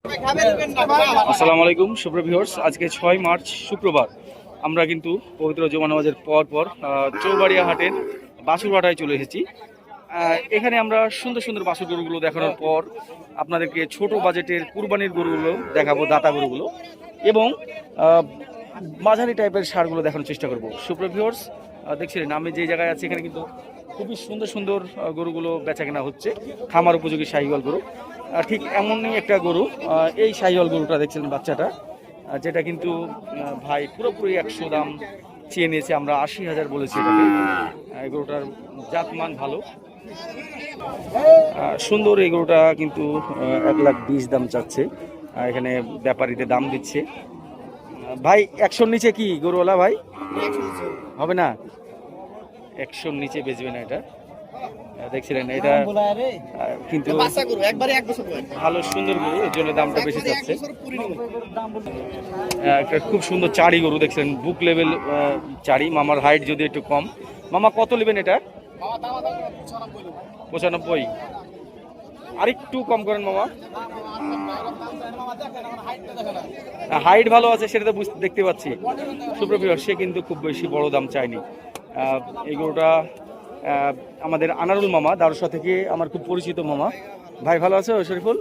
আসসালামু আলাইকুম সুপ্রিয় ভিউয়ার্স, আজকে 6 মার্চ শুক্রবার। আমরা কিন্তু পবিত্র জুমা নামাজের পর চৌবাড়িয়া হাটের বাছুরহাটায় চলে এসেছি। এখানে আমরা সুন্দর সুন্দর বাছুর গরুগুলো দেখানোর পর আপনাদেরকে ছোট বাজেটের কুরবানির গরুগুলো দেখাবো, দাতা গরুগুলো এবং মাঝারি টাইপের সারগুলো দেখানোর চেষ্টা করব। সুপ্রিয় ভিউয়ার্স, দেখছিলেন আমি যে জায়গায় আছি এখানে কিন্তু খুবই সুন্দর সুন্দর গরুগুলো বেচা কেনা হচ্ছে, খামার উপযোগী শাহিওয়াল গরু। ঠিক এমনই একটা গরু, এই শাহিওয়াল গরুটা দেখছিলেন বাচ্চাটা, যেটা কিন্তু ভাই পুরোপুরি 100 দাম চেয়ে নিয়েছে। আমরা 80,000 বলেছি এটাকে। এই গরুটার জাতমান ভালো, সুন্দর। এই গরুটা কিন্তু 1,20,000 দাম চাচ্ছে। এখানে ব্যাপারীতে দাম দিচ্ছে। ভাই 100-র নিচে কি গরুওয়ালা ভাই হবে না? 100-র নিচে বেচবে না এটা। দেখছিলেন এটা কিন্তু ভালো সুন্দর গরু, এর জন্য দামটা বেশি যাচ্ছে। একটা খুব সুন্দর চারি গরু দেখছিলেন, বুক লেভেল চারি। মামার হাইট যদি একটু কম। মামা কত নেবেন এটা? 95। আরেকটু কম করেন মামা। হাইট ভালো আছে সেটা তো দেখতে পাচ্ছি। সুপ্রপ্রিয়, সে কিন্তু খুব বেশি বড় দাম চায়নি। এই গরুটা আমাদের আনারুল মামা দারুসা থেকে, আমার খুব পরিচিত মামা। ভাই ভালো আছে শরীফুল?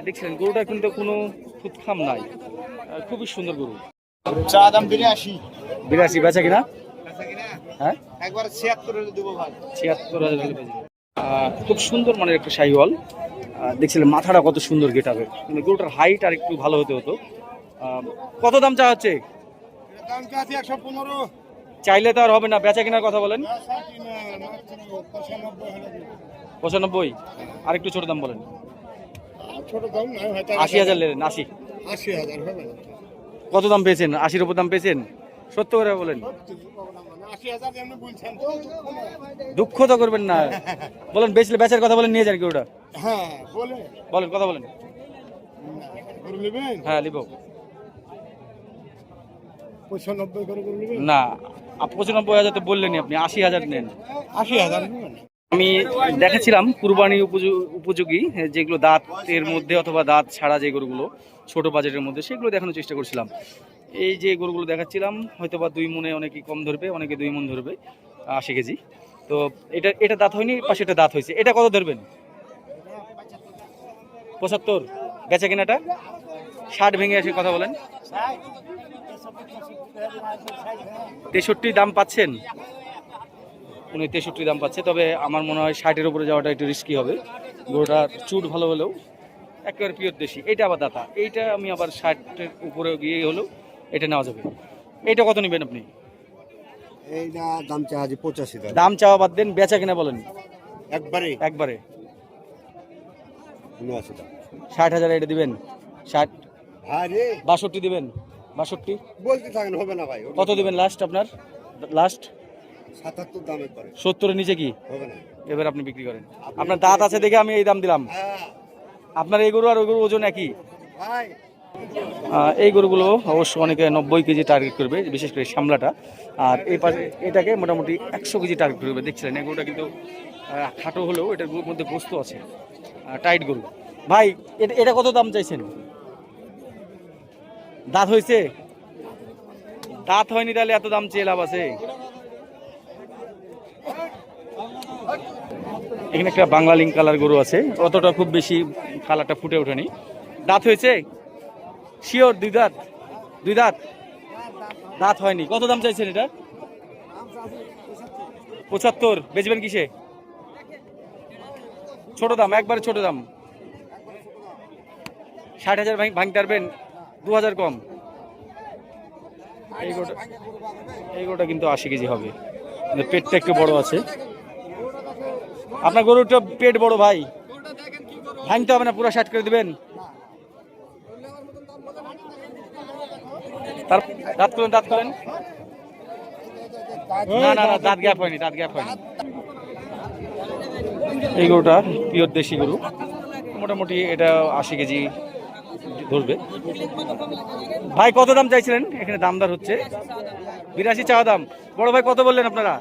দেখছিলেন গরুটা কিন্তু কোনো খুদখাম নাই, খুবই সুন্দর গরু। চা দাম 82। 82 বেচা কিনা? হ্যাঁ, একবার 76 দেব ভাই। 76,000। খুব সুন্দর মানের একটা শাহিওয়াল। দেখছিলেন মাথাটা কত সুন্দর গেটাবে, কিন্তু গরুটার হাইট আর একটু ভালো হতে হতো। কত দাম চা হচ্ছে? দাম চাচ্ছি 115। চাইলে তো আর হবে না, বেচা কেনার কথা বলেন। 95। আর একটু ছোট দাম বলেন। ছোট দাম না হয়তো 80,000 নেবেন। 80। 80,000 হবে না। কত দাম পেয়েছেন? 80-র উপর দাম পেয়েছেন? সত্য করে বলেন। 80,000 এমনি বলছেন তো। দুঃখ তো করবেন না, বলেন। বেচলে বেচার কথা বলেন, নিয়ে যান কি ওটা? হ্যাঁ বলে বলেন, কথা বলেন। করে নেবেন। হ্যাঁ লিব 95 করে নেবেন না। 95,000 তো বললেনই আপনি, 80,000 নেন। 80,000 আমি দেখাচ্ছিলাম কুরবানি উপযোগী যেগুলো দাঁতের মধ্যে অথবা দাঁত ছাড়া যে গরুগুলো ছোট বাজেটের মধ্যে, সেগুলো দেখানোর চেষ্টা করছিলাম। এই যে গরুগুলো দেখাচ্ছিলাম, হয়তো বা 2 মনে অনেকে কম ধরবে, অনেকে 2 মন ধরবে, 80 কেজি। তো এটা দাঁত হয়নি, পাশে এটা দাঁত হয়েছে। এটা কত ধরবেন? 75। বেচা কেনাটা 60 ভেঙে এসে কথা বলেন। 63 দাম পাচ্ছেন উনি? 63 দাম পাচ্ছে। তবে আমার মনে হয় 60-এর উপরে যাওয়াটা একটু রিস্কি হবে। গরুটা চুট ভালো হলেও একেবারে পিওর দেশি। এইটা আবার দাতা, এইটা আমি আবার 60-এর উপরে গিয়ে হলেও এটা নেওয়া যাবে। এইটা কত নেবেন আপনি? এইটা দাম চাচ্ছি 85। দাম চাওয়া বাদ দেন, বেচা কিনা বলেন একবারে একবারে। 79। 60,000 এটা দিবেন? 60। ভাই রে 62 দিবেন? 62 বলতে থাকেন, হবে না ভাই। কত দিবেন লাস্ট আপনার? লাস্ট 77 দাম একবারে। 70-এর নিচে কি? হবে না। এবার আপনি বিক্রি করেন। আপনার দাঁত আছে দেখে আমি এই দাম দিলাম। হ্যাঁ আপনার এই গরু আর ওই গরু ওজন একই। ভাই এই গরুগুলো অবশ্য অনেকে 90 কেজি টার্গেট করবে, বিশেষ করে সামলাটা। আর এই পাশে এটাকে মোটামুটি 100 কেজি টার্গেট করবে। দেখছিলেন এই গরুটা কিন্তু খাটো হলেও এটার মধ্যে গোস্ত আছে, টাইট গরু। ভাই এটা কত দাম চাইছেন? দাঁত হয়েছে? দাঁত হয়নি তাহলে এত দাম চেয়ে লাভ আছে? এখানে একটা বাংলা লিঙ্ক কালার গরু আছে, অতটা খুব বেশি কালারটা ফুটে ওঠেনি। দাঁত হয়েছে শিওর? 2 দাঁত? 2 দাঁত দাঁত হয়নি। কত দাম চাইছেন এটা? 75। বেচবেন কিসে? ছোট দাম, একবারে ছোট দাম। 60,000 ভাঙতে পারবেন? 2,000 কম। এই গরুটা কিন্তু 80 কেজি হবে, কিন্তু পেটটা একটু বড় আছে। আপনার গরুটা পেট বড় ভাই, ভাঙতে হবে না, পুরো 60 করে দিবেন। দাঁত করেন, দাঁত করেন। না না না, দাঁত গ্যাপ হয়নি, দাঁত গ্যাপ হয়নি। এই গরুটা পিওর দেশি গরু, মোটামুটি এটা 80 কেজি ধরবে। ভাই কত দাম চাইছিলেন? এখানে দামদার হচ্ছে 82 চাওয়া দাম। বড় ভাই কত বললেন আপনারা?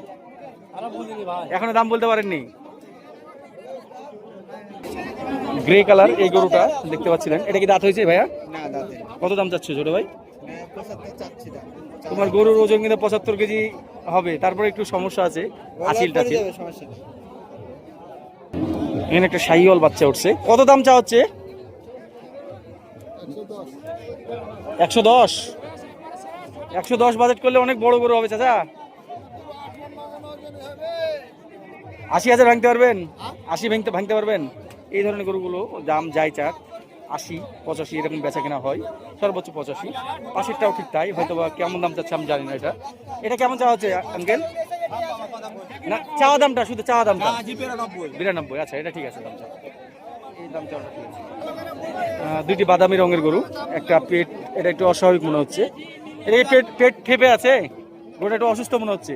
এখনো দাম বলতে পারেননি? গ্রে কালার এই গরুটা দেখতে পাচ্ছিলেন, এটা কি দাঁত হয়েছে ভাইয়া? না দাদা, কত দাম চাচ্ছ ছোট ভাই? 75 চাচ্ছি না। তোমার গরুর ওজন কিন্তু 75 কেজি হবে, তারপরে একটু সমস্যা আছে আচিল টাচিল। সমস্যা নেই। এখানে একটা শাহিওয়াল বাচ্চা উঠছে, কত দাম চা হচ্ছে? 110। 110 বাজেট করলে অনেক বড় গরু হবে চাচা। 80,000 ভাঙতে পারবেন? 80 ভাঙতে পারবেন? এই ধরনের গরুগুলো দাম যায় চাক 80, 85 এরকম বেচা কেনা হয়, সর্বোচ্চ 85। পাশেরটাও ঠিক তাই, হয়তো বা কেমন দাম চাচ্ছে আমি জানি না। এটা কেমন চাওয়া হচ্ছে আঙ্কেল? না চাওয়া দামটা, শুধু চাওয়া দামটা 92। আচ্ছা এটা ঠিক আছে, দাম চাওয়া, এই দাম চাওয়াটা ঠিক আছে। দুইটি বাদামি রঙের গরু, একটা পেট, এটা একটু অস্বাভাবিক মনে হচ্ছে। এটা কি পেট পেট ফেপে আছে? গরুটা একটু অসুস্থ মনে হচ্ছে।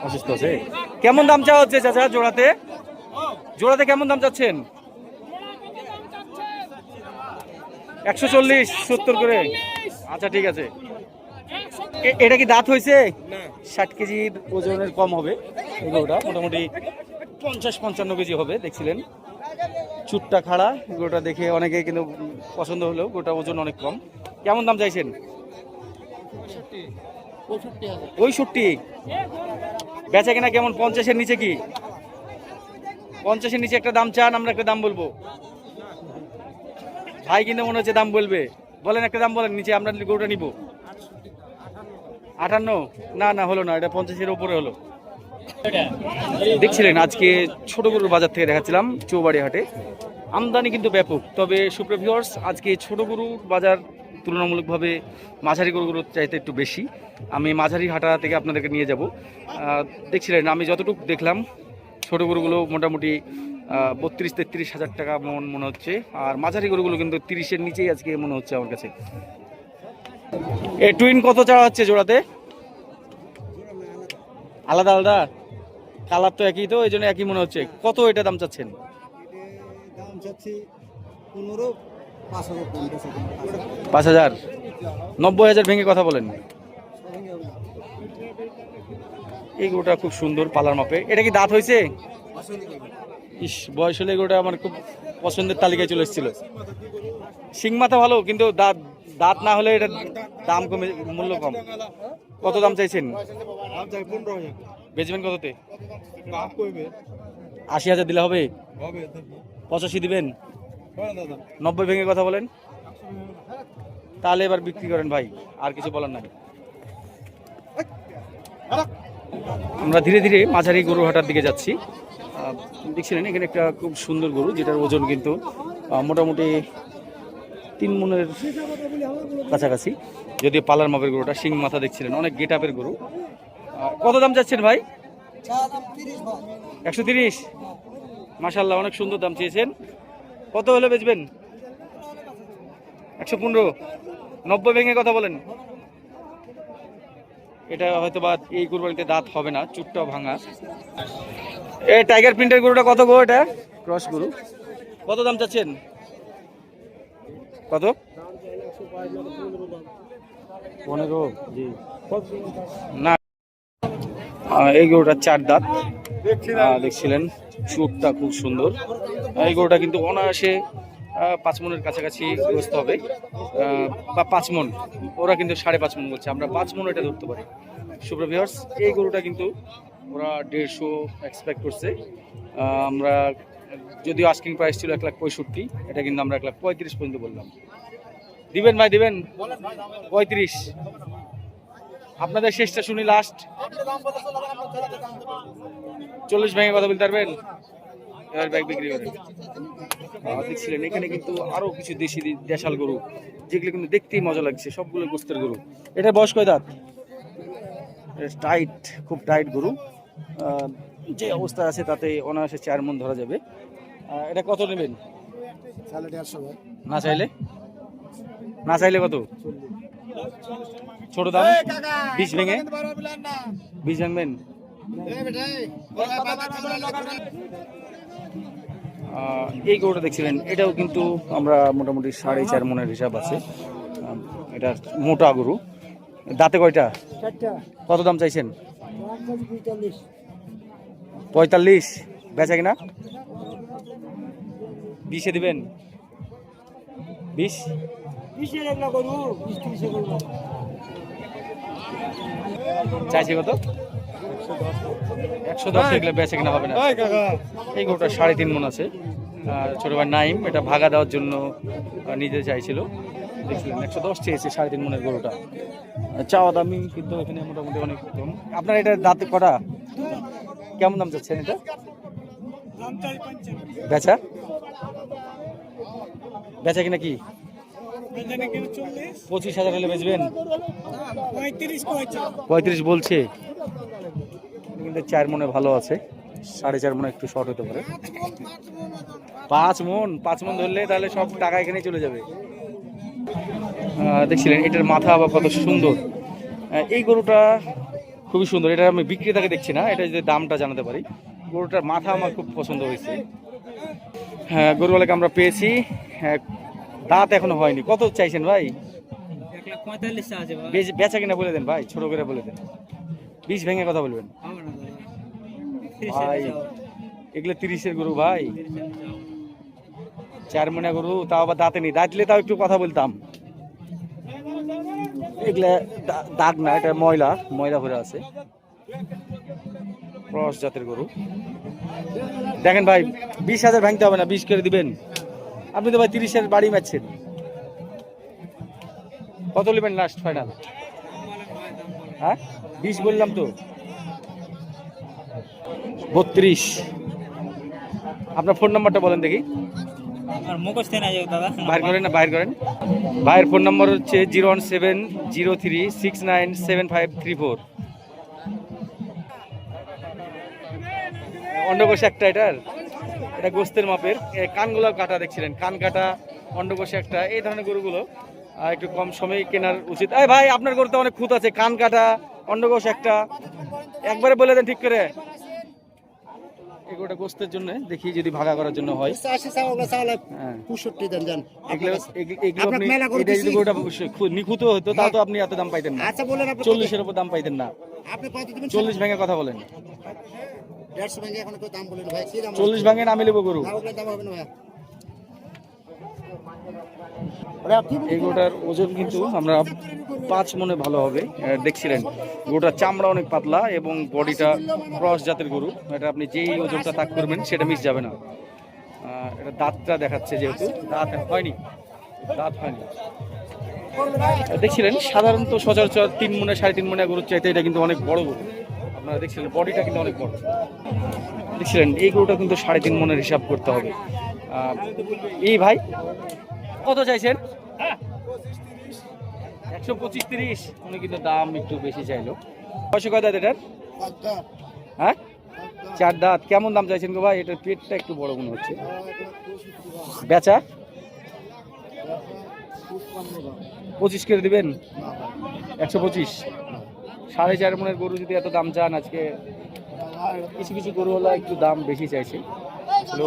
অসুস্থ আছে। কেমন দাম চাওয়া হচ্ছে চাচা জোড়াতে? জোড়াতে কেমন দাম চাচ্ছেন? 140, 70 করে। আচ্ছা ঠিক আছে। এটা কি দাঁত হয়েছে? 60 কেজির ওজনের কম হবে এই গরুটা, মোটামুটি 50-55 কেজি হবে। দেখছিলেন চুটটা খাড়া, গরুটা দেখে অনেকে কিন্তু পছন্দ হলেও গরুটা ওজন অনেক কম। কেমন দাম চাইছেন? 65। বেচা কিনা কেমন? 50-এর নিচে কি? 50-এর নিচে একটা দাম চান, আমরা একটা দাম বলবো। ভাই কিন্তু মনে হচ্ছে দাম বলবে, বলেন একটা দাম বলেন, নিচে আমরা গরুটা নিব। 58? না না হলো না, এটা 50-এর উপরে হলো। দেখছিলেন আজকে ছোট গরুর বাজার থেকে দেখাচ্ছিলাম চৌবাড়ি হাটে, আমদানি কিন্তু ব্যাপক। তবে সুপ্রিয় ভিউয়ার্স, আজকে ছোট গরুর বাজার তুলনামূলকভাবে মাঝারি গরুগুলোর চাইতে একটু বেশি। আমি মাঝারি হাটা থেকে আপনাদেরকে নিয়ে যাব। দেখছিলেন আমি যতটুকু দেখলাম ছোট গরুগুলো মোটামুটি 32-33 হাজার টাকা মনে হচ্ছে, আর মাঝারি গরুগুলো কিন্তু 30-এর নিচেই আজকে মনে হচ্ছে আমার কাছে। এই টুইন কত চাওয়া হচ্ছে জোড়াতে? আলাদা আলাদা কালার তো একই, তো এই জন্য একই মনে হচ্ছে। কত এটা দাম চাচ্ছেন? দাম চাচ্ছি 15, 5,000। 90,000 ভেঙে কথা বলেন। এই গরুটা খুব সুন্দর পালার মাপে। এটা কি দাঁত হয়েছে? ইস, বয়স হলে গরুটা আমার খুব পছন্দের তালিকায় চলে এসেছিল। শিং মাথা ভালো, কিন্তু দাঁত দাঁত না হলে এটা দাম কমে, মূল্য কম। কত দাম চাইছেন? 15,000। বেচবেন কততে? 80,000 দিলে হবে? 85 দিবেন? 90 ভেঙে কথা বলেন, তাহলে এবার বিক্রি করেন ভাই, আর কিছু বলার নাই। আমরা ধীরে ধীরে মাঝারি গরু হাটার দিকে যাচ্ছি। দেখছিলেন এখানে একটা খুব সুন্দর গরু, যেটার ওজন কিন্তু মোটামুটি 3 মনের কাছাকাছি, যদিও পালার মাপের গরুটা। শিং মাথা দেখছিলেন, অনেক গেট আপের গরু। কত দাম যাচ্ছেন ভাই? 130। মাশাআল্লাহ, অনেক সুন্দর দাম চেয়েছেন। কত হলে বেচবেন? 115। 90 ভেঙে কথা বলেন। এটা হয়তো বা এই কুরবানিতে দাঁত হবে না, চুটটাও ভাঙা। এই টাইগার প্রিন্টের গরুটা কত গো? এটা ক্রস গরু, কত দাম চাচ্ছেন? কত? 15। জি না, এই গরুটা 4 দাঁত। দেখছিলেন চুটটা খুব সুন্দর। এই গরুটা কিন্তু অনায়াসে 5 মনের কাছাকাছি গ্রস্ত হবে, বা 5 মন। ওরা কিন্তু 5.5 মন বলছে, আমরা 5 মন এটা ধরতে পারি। সুপ্রিয় ভিউয়ার্স, এই গরুটা কিন্তু ওরা 150 এক্সপেক্ট করছে। আমরা যদিও আস্কিং প্রাইস ছিল 1,65,000, এটা কিন্তু আমরা 1,35,000 পর্যন্ত বললাম। দিবেন ভাই, দিবেন? 35। আপনাদের শেষটা শুনি, লাস্ট 40 ভেঙে কথা বলতে পারবেন? এবার ব্যাগ বিক্রি করেন। দেখছিলেন এখানে কিন্তু আরো কিছু দেশাল গরু, যেগুলো কিন্তু দেখতেই মজা লাগছে, সবগুলো গোস্তের গরু। এটা বয়স কয় দাঁত? টাইট, খুব টাইট গরু। যে অবস্থা আছে তাতে অনায়াসে 4 মণ ধরা যাবে। এটা কত নেবেন? না চাইলে? না চাইলে কত? ছোট দাম 20 ভেঙে? 20 ভাঙবেন? এই গরুটা দেখছিলেন, এটাও কিন্তু আমরা মোটামুটি 4.5 মণের হিসাব আছে। এটা মোটা গরু। দাঁতে কয়টা? কত দাম চাইছেন? 45। বেচা কিনা 20-এ দিবেন? 20 চাইছে কত? 110 এগুলো বেচা কিনা হবে না। এই গরুটা 3.5 মণ আছে। আর ছোট ভাই নাইম এটা ভাগা দেওয়ার জন্য নিতে চাইছিল, দেখছিলেন 110 চেয়েছে 3.5 মণের গরুটা। চাওয়া দামি কিন্তু এখানে মোটামুটি অনেক কম। আপনার এটা দাঁত কটা? কেমন দাম চাচ্ছেন এটা? বেচা বেচা কিনা কি 25,000 হলে বেচবেন? 35 বলছে, কিন্তু 4 মণে ভালো আছে, 4.5 মণে একটু শর্ট হতে পারে। 5 মণ ধরলে তাহলে সব টাকা এখানেই চলে যাবে। দেখছিলেন এটার মাথা আবার কত সুন্দর। এই গরুটা খুবই সুন্দর, এটা আমি বিক্রেতাকে দেখছি না, এটা যদি দামটা জানাতে পারি। গরুটার মাথা আমার খুব পছন্দ হয়েছে। হ্যাঁ, গরুওয়ালাকে আমরা পেয়েছি। হ্যাঁ, দাঁত এখনো হয়নি। কত চাইছেন ভাই? 1,45,000 বেচা কিনা বলে দেন ভাই, ছোট করে বলে দেন। 20 ভেঙে কথা বলবেন ভাই। এগুলো 30-এর গরু ভাই, 4 মণে গরু, তাও আবার দাঁতে নেই। দাঁতলে তাও একটু কথা বলতাম। এগুলা দাগ না, এটা ময়লা ভরে আছে। ক্রস জাতের গরু। দেখেন ভাই, 20,000 ভাঙতে হবে না, 20 করে দিবেন। আপনি তো ভাই 30-এর বাড়ি মারছেন। কত নেবেন লাস্ট ফাইনাল? হ্যাঁ 20 বললাম তো। 32। আপনার ফোন নাম্বারটা বলেন দেখি। বাইর করেন। ভাইয়ের ফোন নাম্বার হচ্ছে 01703697534। অন্ডকোষ একটা এটা গোস্তের মাপের। কানগুলো কাটা দেখছিলেন, কান কাটা, অন্ডকোষ একটা। এই ধরনের গরুগুলো একটু কম সময়ে কেনার উচিত। এই ভাই, আপনার গরুতে অনেক খুঁত আছে, কান কাটা, অন্ডকোষ একটা, একবারে বলে দেন ঠিক করে। এগুলোটা গোস্তের জন্য, দেখি যদি ভাগা করার জন্য হয়। নিখুঁত হতো তাও তো আপনি এত দাম পাইতেন না। 40-এর উপর দাম পাইতেন না। 40 ভেঙে কথা বলেন। 40 ভাঙে নামে নেবো গরু। এই গরুটার ওজন কিন্তু আমরা 5 মণে ভালো হবে। দেখছিলেন গরুটার চামড়া অনেক পাতলা এবং বডিটা ক্রস জাতের গরু। এটা আপনি যেই ওজনটা তাক করবেন সেটা মিস যাবে না। এটা দাঁতটা দেখাচ্ছে, যেহেতু দাঁত হয়নি। দেখছিলেন সাধারণত সচরাচর 3 মণে 3.5 মণে গরুর চাইতে এটা কিন্তু অনেক বড় গরু। আপনারা দেখছিলেন বডিটা কিন্তু অনেক বড়। দেখছিলেন এই গরুটা কিন্তু 3.5 মণের হিসাব করতে হবে। এই ভাই কত চাইছেন? 125-30। উনি কিন্তু দাম একটু বেশি চাইলো। কয়শো কয় দাঁত এটার? হ্যাঁ 4 দাঁত। কেমন দাম চাইছেন গো ভাই? এটার পেটটা একটু বড় মনে হচ্ছে। বেচা 25 করে দিবেন? 125। 4.5 মণের গরু যদি এত দাম চান, আজকে কিছু গরু হলো একটু দাম বেশি চাইছে,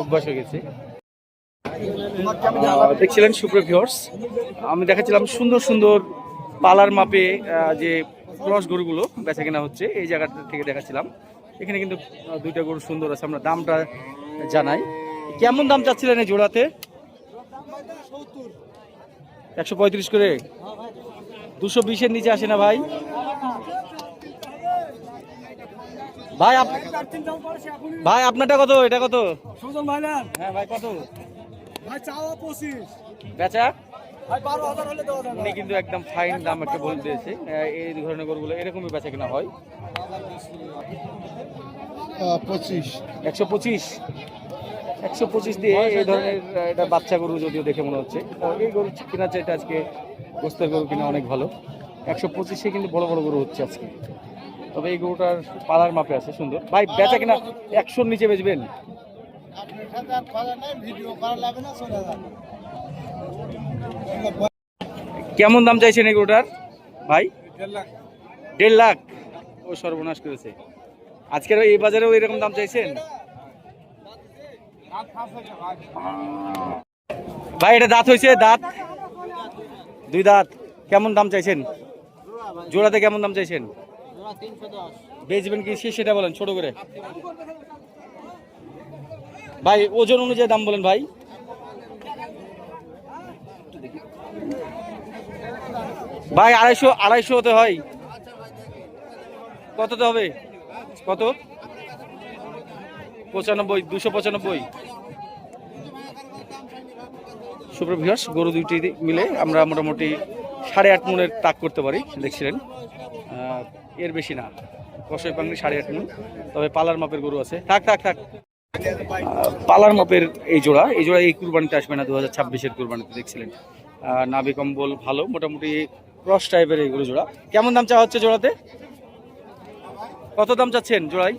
অভ্যাস হয়ে গেছে। দেখছিলেন সুপ্রিয় ভিউয়ার্স, আমি দেখাচ্ছিলাম সুন্দর সুন্দর পালার মাপে যে ক্রস গরুগুলো বেচা কেনা হচ্ছে। এই জায়গাটা থেকে দেখাচ্ছিলাম। এখানে কিন্তু 2টা গরু সুন্দর আছে। আমরা দামটা জানাই। কেমন দাম চাচ্ছিলেন এই জোড়াতে? 135 করে। 220-এর নিচে আসে না ভাই? ভাই আপনারটা কত? এটা কত? হ্যাঁ ভাই, কত? বেচা উনি কিন্তু একদম ফাইন দাম একটা বলে দিয়েছে। এই ধরনের গরুগুলো এরকমই বেচা কিনা হয়। 125 দিয়ে এই ধরনের এটা বাচ্চা গরু যদিও দেখে মনে হচ্ছে। এই গরু কিনা চাইতে আজকে গোস্তের গরু কিনা অনেক ভালো। 125-এ কিন্তু বড় বড় গরু হচ্ছে আজকে। তবে এই গরুটার পালার মাপে আছে, সুন্দর। ভাই বেচা কিনা 100-র নিচে বেচবেন? কেমন দাম চাইছেন এই গরুটার ভাই? 1.5 লাখ। ও সর্বনাশ করেছে। আজকের এই বাজারেও এরকম দাম চাইছেন ভাই? এটা দাঁত হয়েছে? দাঁত 2 দাঁত। কেমন দাম চাইছেন জোড়াতে? কেমন দাম চাইছেন? বেচবেন কি সেটা বলেন ছোট করে। ভাই ওজন অনুযায়ী দাম বলেন ভাই। ভাই 250 হতে হয়। কততে হবে? কত? 95, 295। সুপ্রিয় ভিউয়ার্স, গরু দুইটি মিলে আমরা মোটামুটি 8.5 মনের তাক করতে পারি। দেখছিলেন এর বেশি না, কষাই পাঙ্গি 8.5 মন। তবে পালার মাপের গরু আছে। থাক থাক থাক। পালার মাপের এই জোড়া এই কুরবানিতে আসবে না, 2026-এর কুরবানিতে। দেখছিলেন নাভি কম্বল ভালো, মোটামুটি ক্রস টাইপের এই গরু জোড়া। কেমন দাম চাওয়া হচ্ছে জোড়াতে? কত দাম চাচ্ছেন জোড়ায়?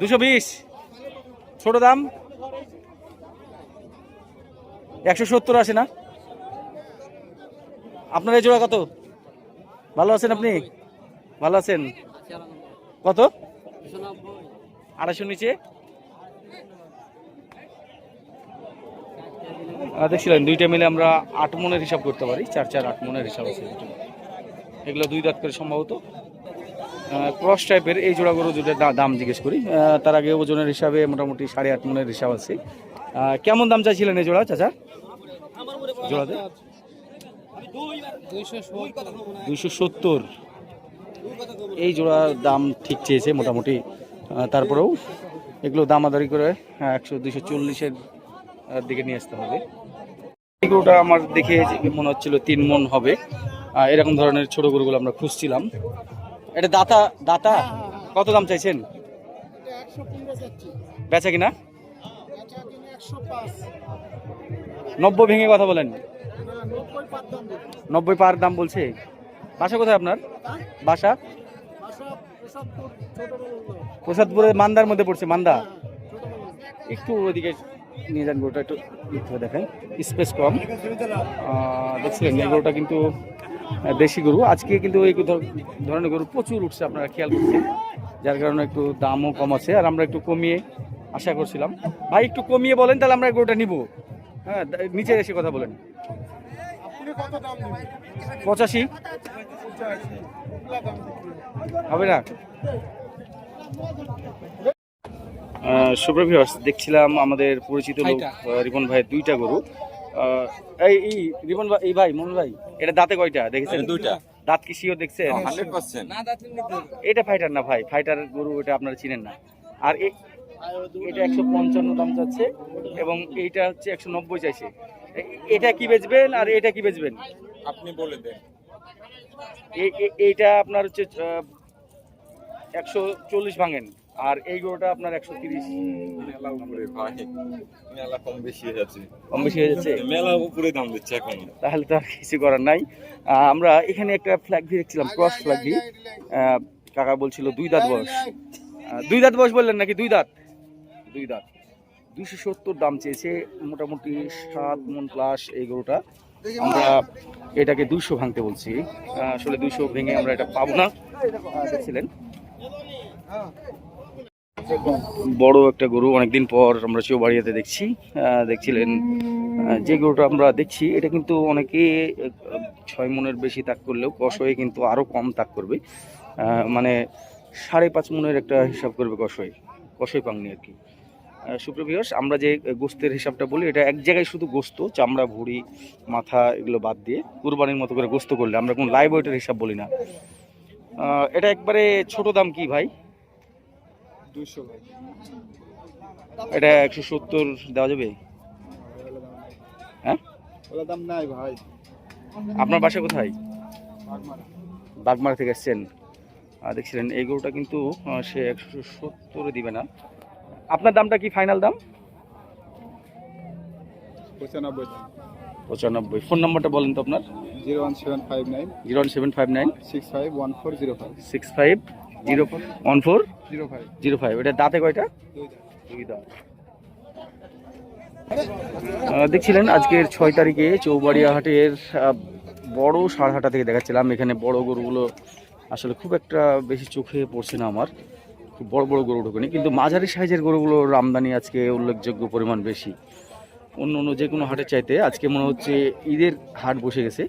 220। ছোট দাম 170 আসে না? আপনার এই জোড়া কত? ভালো আছেন আপনি? ভালো আছেন? কত? 250 নিচে। দেখছিলেন দুইটা মিলে আমরা 8 মনের হিসাব করতে পারি। 4 8 মনের হিসাব আছে। এগুলো 2 দাঁত করে সম্ভবত ক্রস টাইপের এই জোড়া গরু দুটোর দাম জিজ্ঞেস করি। তার আগে ওজনের হিসাবে মোটামুটি 8.5 মনের হিসাব আছে। কেমন দাম চাইছিলেন এই জোড়া চাচা? জোড়াতে 270। এই জোড়ার দাম ঠিক চেয়েছে মোটামুটি। তারপরেও এগুলো দামাদারি করে 100-240-এর দিকে নিয়ে আসতে হবে। এই গরুটা আমার দেখে মনে হচ্ছিল 3 মন হবে। এরকম ধরনের ছোট গরুগুলো আমরা খুঁজছিলাম। এটা দাতা কত দাম চাইছেন? 115 বেচা কিনা 90 ভেঙে কথা বলেন। 90 পার দাম বলছে। বাসা কোথায় আপনার? বাসা প্রসাদপুরে মান্দার মধ্যে পড়ছে। মান্দা একটু ওইদিকে নিয়ে যান গরুটা, একটু দেখেন স্পেস কম। দেখছিলেন এই গরুটা কিন্তু দেশি গরু। আজকে কিন্তু এই ধরনের গরু প্রচুর উঠছে, আপনারা খেয়াল করছেন, যার কারণে একটু দামও কম আছে। আর আমরা একটু কমিয়ে আশা করছিলাম। ভাই একটু কমিয়ে বলেন, তাহলে আমরা গরুটা নিব। হ্যাঁ, নিচে এসে কথা বলেন। 85 হবে না? সুপ্রিয় ভিউয়ার্স, দেখছিলাম আমাদের পরিচিত লোক রিপন ভাইয়ের 2টা গরু। এই রিপন ভাই, এই ভাই মন ভাই, এটা দাঁতে কয়টা দেখেছেন? 2টা। দাঁত কি শিওর দেখছেন? 100%। এটা ফাইটার না ভাই, ফাইটার গরু এটা আপনারা চিনেন না। আর এটা 155 দাম চাচ্ছে এবং এইটা হচ্ছে 190 চাইছে। এটা কি বেচবেন আর এটা কি বেচবেন? আপনি বলে দেন। এইটা আপনার হচ্ছে 140 ভাঙেন, আর এই গরুটা আপনার 130। মেলা উপরে ভাই, মেলা কম বেশি হয়ে যাচ্ছে। কম বেশি হয়ে যাচ্ছে, মেলা উপরে দাম দিচ্ছে এখন। তাহলে তো আর কিছু করার নাই। আমরা এখানে একটা ফ্ল্যাগ ভি দেখছিলাম, ক্রস ফ্ল্যাগ ভি। কাকা বলছিল 2 দাঁত বয়স। 2 দাঁত বয়স বললেন নাকি? 2 দাঁত। 2 দাঁত 270 দাম চেয়েছে, মোটামুটি 7 মন প্লাস এই গরুটা। আমরা এটাকে 200 ভাঙতে বলছি। আসলে 200 ভেঙে আমরা এটা পাবো না। দেখছিলেন বড় একটা গরু, অনেকদিন পর আমরা চৌবাড়িয়াতে দেখছি। দেখছিলেন যে গরুটা আমরা দেখছি, এটা কিন্তু অনেকে 6 মনের বেশি তাক করলেও কষয়ে কিন্তু আরো কম তাক করবে। মানে 5.5 মনের একটা হিসাব করবে কষই পাংনি আর কি। সুপ্রিয় ভিউয়ার্স, আমরা যে গোস্তের হিসাবটা বলি, এটা এক জায়গায় শুধু গোস্ত, চামড়া, ভুঁড়ি, মাথা এগুলো বাদ দিয়ে কুরবানির মতো করে গোস্ত করলে আমরা কোনো লাইভ ওয়েটের হিসাব বলি না। এটা একবারে ছোট দাম কি ভাই? 200 ভাই। এটা 170 দেওয়া যাবে? হ্যাঁ, ওলা দাম নাই ভাই। আপনার বাসা কোথায়? বাগমারা থেকে এসছেন। দেখছিলেন এই গরুটা কিন্তু সে 170 দিবে না। আপনার দামটা কি ফাইনাল দাম? 95। ফোন নাম্বারটা বলেন তো আপনার। 01759 01759 651405 651405। এটা দাঁতে কয়টা? 2 দাঁত। দেখছিলেন আজকের 6 তারিখে চৌবাড়িয়া হাটের বড় সারহাটা থেকে দেখাচ্ছিলাম। এখানে বড় গরুগুলো আসলে খুব একটা বেশি চোখে পড়ছে না আমার, খুব বড় বড় গরু ঢোকেনি, কিন্তু মাঝারি সাইজের গরুগুলোর আমদানি আজকে উল্লেখযোগ্য পরিমাণ বেশি। অন্য যে কোনো হাটের চাইতে আজকে মনে হচ্ছে ঈদের হাট বসে গেছে।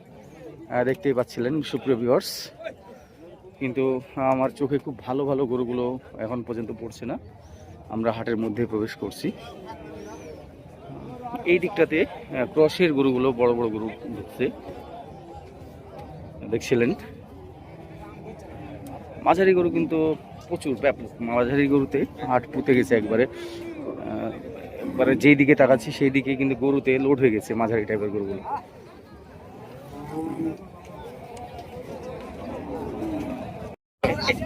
দেখতেই পাচ্ছিলেন সুপ্রিয় ভিউয়ার্স, কিন্তু আমার চোখে খুব ভালো ভালো গরুগুলো এখন পর্যন্ত পড়ছে না। আমরা হাটের মধ্যে প্রবেশ করছি। এই দিকটাতে ক্রসের গরুগুলো বড় বড় গরু ঢুকছে দেখছিলেন। মাঝারি গরু কিন্তু প্রচুর ব্যাপক, মাঝারি গরুতে হাট পুঁতে গেছে একবারে। একবারে যেই দিকে তাকাচ্ছি সেই দিকে কিন্তু গরুতে লোড হয়ে গেছে মাঝারি টাইপের গরুগুলো।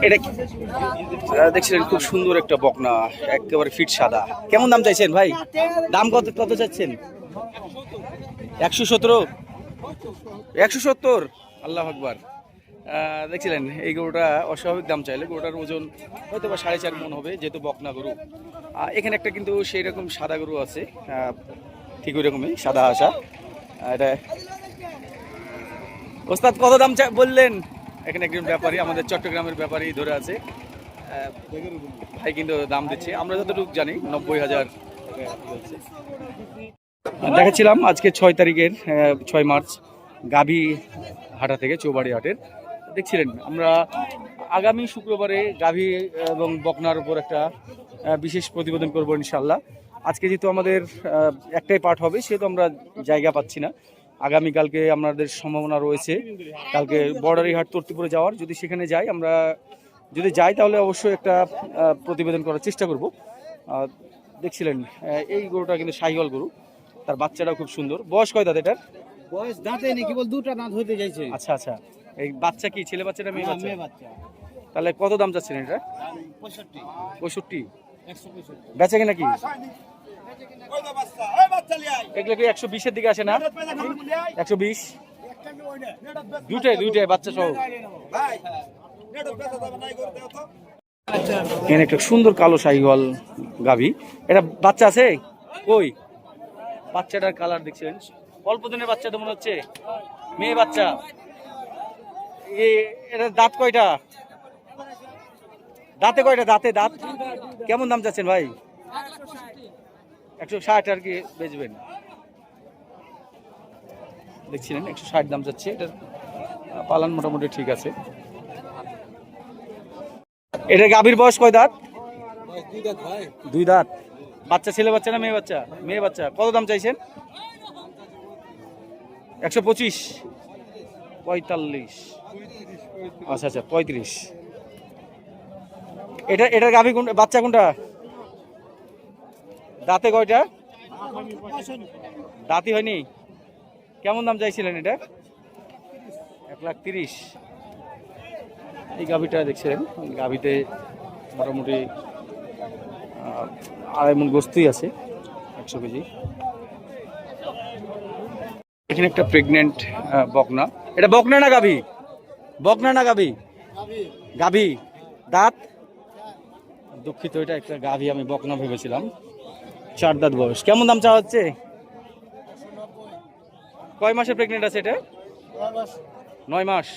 এটা দেখছিলেন খুব সুন্দর একটা বকনা, একেবারে ফিট সাদা। কেমন দাম চাইছেন ভাই? দাম কত কত চাচ্ছেন? 117, 170। আল্লাহ আকবার। দেখছিলেন এই গরুটা অস্বাভাবিক দাম চাইলে, গরুটার ওজন হয়তো বা 4.5 মণ হবে, যেহেতু বকনা গরু। এখানে একটা কিন্তু সেই রকম সাদা গরু আছে, ঠিক ওই রকমই সাদা আসা। এটা ওস্তাদ কত দাম বললেন? এখানে একজন ব্যাপারী, আমাদের চট্টগ্রামের ব্যাপারী ধরে আছে, ভাই কিন্তু দাম দিচ্ছে। আমরা যতটুকু জানি 90,000 দেখাচ্ছিলাম আজকে 6 তারিখের 6 মার্চ গাভী হাটা থেকে, চৌবাড়ি হাটের। দেখছিলেন আমরা আগামী শুক্রবারে গাভী এবং বকনার উপর একটা বিশেষ প্রতিবেদন করবো ইনশাল্লাহ। আজকে যেহেতু আমাদের একটাই পার্ট হবে, সেহেতু আমরা জায়গা পাচ্ছি না। আগামীকালকে আমাদের সম্ভাবনা রয়েছে কালকে বর্ডারি হাট তর্তিপুরে যাওয়ার। যদি সেখানে যাই, আমরা যদি যাই তাহলে অবশ্যই একটা প্রতিবেদন করার চেষ্টা করব। দেখছিলেন এই গরুটা কিন্তু শাহিওয়াল গরু, তার বাচ্চাটাও খুব সুন্দর। বয়স কয় দাঁত এটার? বয়স দাঁতে নেই, কেবল 2টা দাঁত হইতে যাইছে। আচ্ছা আচ্ছা, এই বাচ্চা কি ছেলে বাচ্চাটা মেয়ে বাচ্চা? মেয়ে বাচ্চা। তাহলে কত দাম চাচ্ছেন এটা? 65, 65। 165। বেচা কিনা কি এগুলো কি 120-এর দিকে আসে না? 120 দুইটাই বাচ্চা সহ। এখানে একটা সুন্দর কালো শাহিওয়াল গাভী, এটা বাচ্চা আছে কই? বাচ্চাটার কালার দেখছেন, অল্প দিনের বাচ্চা তো মনে হচ্ছে, মেয়ে বাচ্চা। এটা দাঁত কয়টা? দাঁতে কয়টা? দাঁত কেমন দাম চাচ্ছেন ভাই? 160 আর কি বেচবেন? দেখছিলেন 160 দাম যাচ্ছে। এটার পালান মোটামুটি ঠিক আছে। এটা গাভীর বয়স কয় দাঁত? 2 দাঁত। বাচ্চা ছেলে বাচ্চা না মেয়ে বাচ্চা? মেয়ে বাচ্চা। কত দাম চাইছেন? 125, 45। আচ্ছা আচ্ছা, 35। এটার গাভী কোন বাচ্চা কোনটা? দাঁতে কয়টা? দাঁতই হয়নি। কেমন দাম চাইছিলেন এটা? 1,30,000। এই গাভীটা দেখছিলেন, গাভীতে মোটামুটি 2.5 মণ গোস্তই আছে, 100 কেজি। এখানে একটা প্রেগনেন্ট বকনা। এটা বকনা না গাভী? বকনা না গাভী? গাভী। দাঁত? দুঃখিত, এটা একটা গাভী, আমি বকনা ভেবেছিলাম। 4 দাঁত বয়স। কেমন দাম চাওয়া হচ্ছে? কয় মাসের প্রেগনেন্ট আছে এটা? 9 মাস।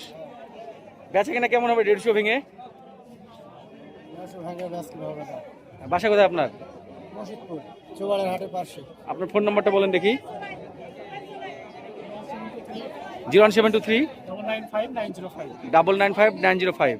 বেচা কিনা কেমন হবে? 150 ভেঙে? বাসা কোথায় আপনার? আপনার ফোন নাম্বারটা বলেন দেখি। 01723 995 905।